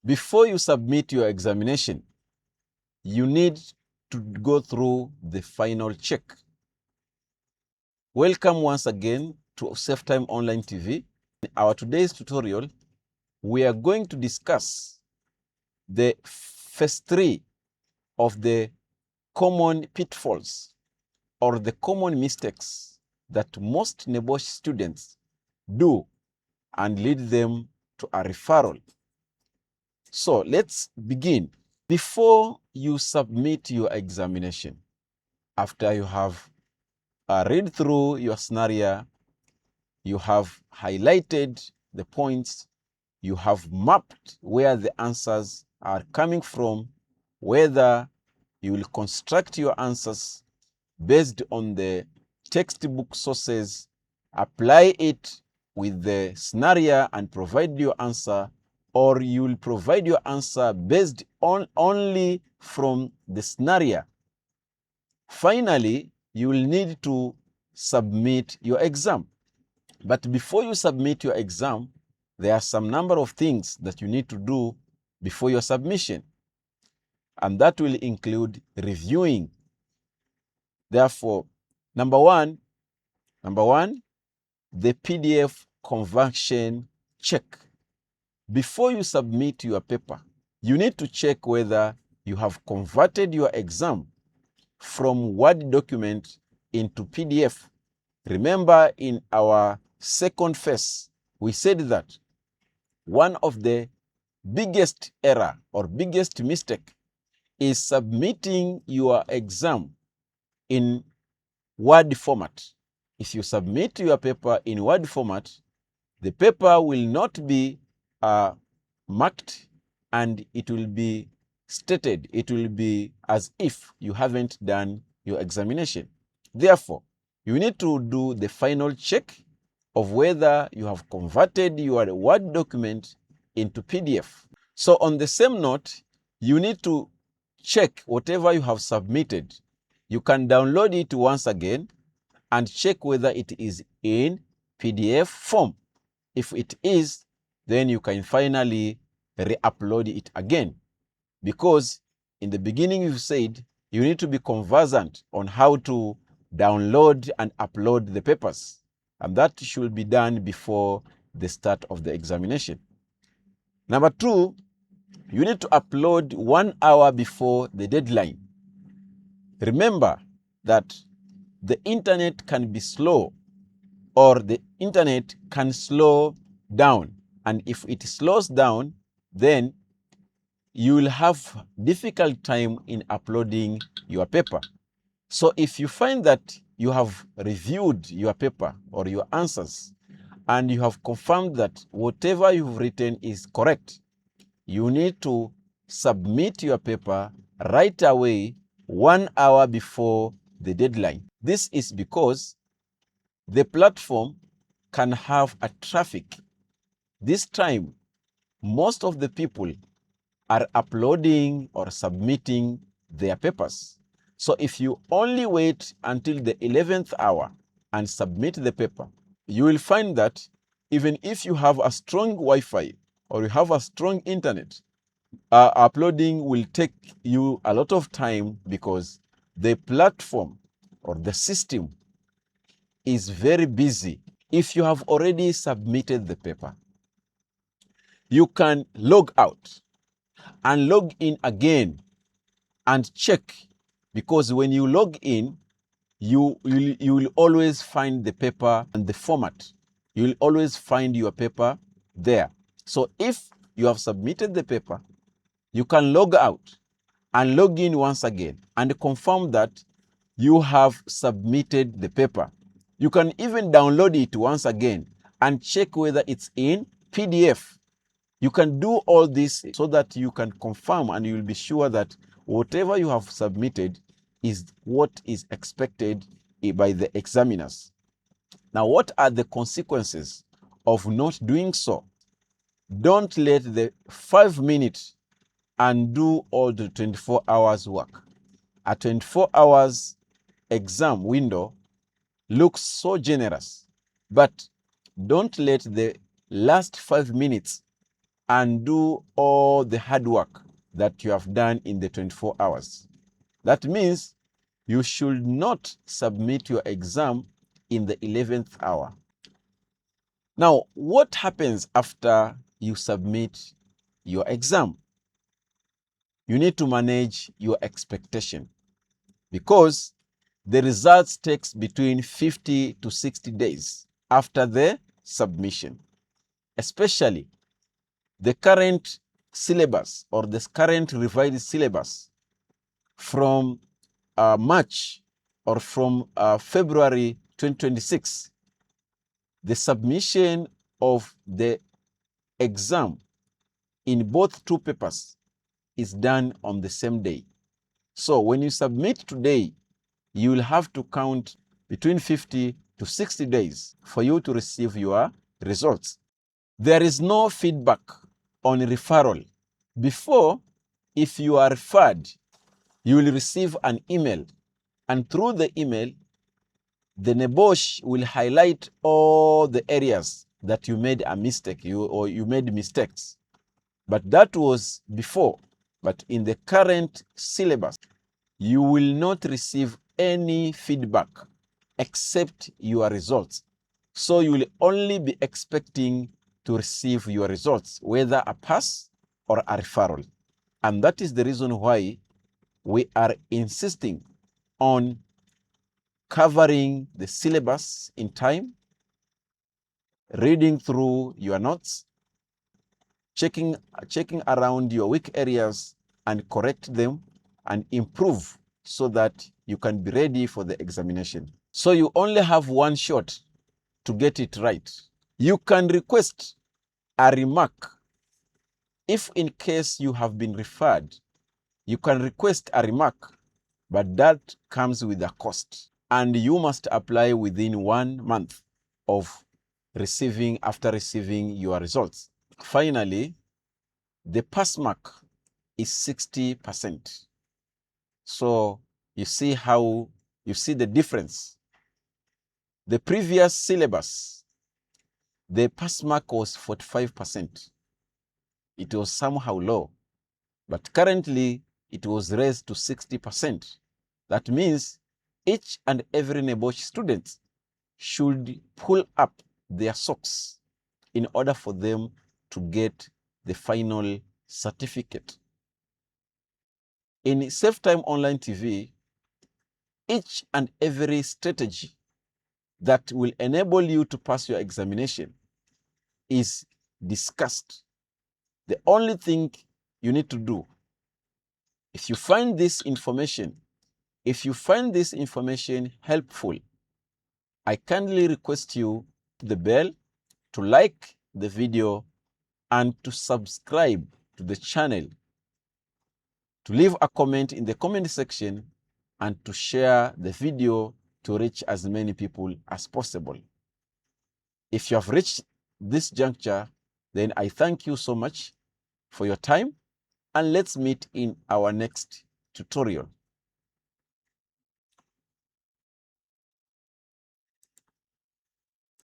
Before you submit your examination, you need to go through the final check. Welcome once again to SafeTime Online TV. In our today's tutorial, we are going to discuss the phase 3 of the common pitfalls or the common mistakes that most NEBOSH students do and lead them to a referral. So let's begin. Before you submit your examination, after you have read through your scenario, you have highlighted the points, you have mapped where the answers are coming from, whether you will construct your answers based on the textbook sources, apply it with the scenario and provide your answer, or you will provide your answer based on only from the scenario. Finally, you will need to submit your exam. But before you submit your exam, there are some number of things that you need to do before your submission. And that will include reviewing. Therefore, number one, the PDF conversion check. Before you submit your paper, you need to check whether you have converted your exam from Word document into PDF. Remember, in our second phase, we said that one of the biggest error or biggest mistake is submitting your exam in Word format. If you submit your paper in Word format, the paper will not be marked and it will be stated. It will be as if you haven't done your examination. Therefore, you need to do the final check of whether you have converted your Word document into PDF. So on the same note, you need to check whatever you have submitted. You can download it once again and check whether it is in PDF form. If it is, then you can finally re-upload it again. Because in the beginning you said you need to be conversant on how to download and upload the papers. And that should be done before the start of the examination. Number two, you need to upload 1 hour before the deadline. Remember that the internet can be slow or the internet can slow down. And if it slows down, then you will have difficult time in uploading your paper. So if you find that you have reviewed your paper or your answers and you have confirmed that whatever you've written is correct, you need to submit your paper right away 1 hour before the deadline. This is because the platform can have a traffic. This time, most of the people are uploading or submitting their papers. So if you only wait until the 11th hour and submit the paper, you will find that even if you have a strong Wi-Fi or you have a strong internet, uploading will take you a lot of time because the platform or the system is very busy. If you have already submitted the paper, you can log out and log in again and check, because when you log in, you will always find the paper and the format. You will always find your paper there. So if you have submitted the paper, you can log out and log in once again and confirm that you have submitted the paper. You can even download it once again and check whether it's in PDF. You can do all this so that you can confirm and you will be sure that whatever you have submitted is what is expected by the examiners. Now, what are the consequences of not doing so? Don't let the 5 minutes undo all the 24 hours work. A 24 hours exam window looks so generous, but don't let the last 5 minutes undo all the hard work that you have done in the 24 hours. That means you should not submit your exam in the 11th hour. Now, what happens after you submit your exam? You need to manage your expectation, because the results takes between 50 to 60 days after the submission. Especially the current syllabus or the current revised syllabus from March or from February 2026, the submission of the exam in both two papers is done on the same day. So when you submit today, you will have to count between 50 to 60 days for you to receive your results. There is no feedback on referral. Before, if you are referred, you will receive an email, and through the email, the NEBOSH will highlight all the areas that you made a mistake, you made mistakes. But that was before. But in the current syllabus, you will not receive any feedback except your results. So you will only be expecting to receive your results, whether a pass or a referral. And that is the reason why we are insisting on covering the syllabus in time, reading through your notes, checking around your weak areas and correct them and improve so that you can be ready for the examination. So you only have one shot to get it right. You can request a remark. If in case you have been referred, you can request a remark, but that comes with a cost. And you must apply within 1 month of after receiving your results. Finally, the pass mark is 60%. So you see the difference. The previous syllabus, the pass mark was 45%. It was somehow low, but currently it was raised to 60%. That means each and every NEBOSH student should pull up their socks in order for them to get the final certificate. In SafeTime Online TV, each and every strategy that will enable you to pass your examination is discussed. The only thing you need to do, if you find this information helpful, I kindly request you to the bell, to like the video, and to subscribe to the channel, to leave a comment in the comment section, and to share the video to reach as many people as possible. If you have reached this juncture, then I thank you so much for your time, and let's meet in our next tutorial.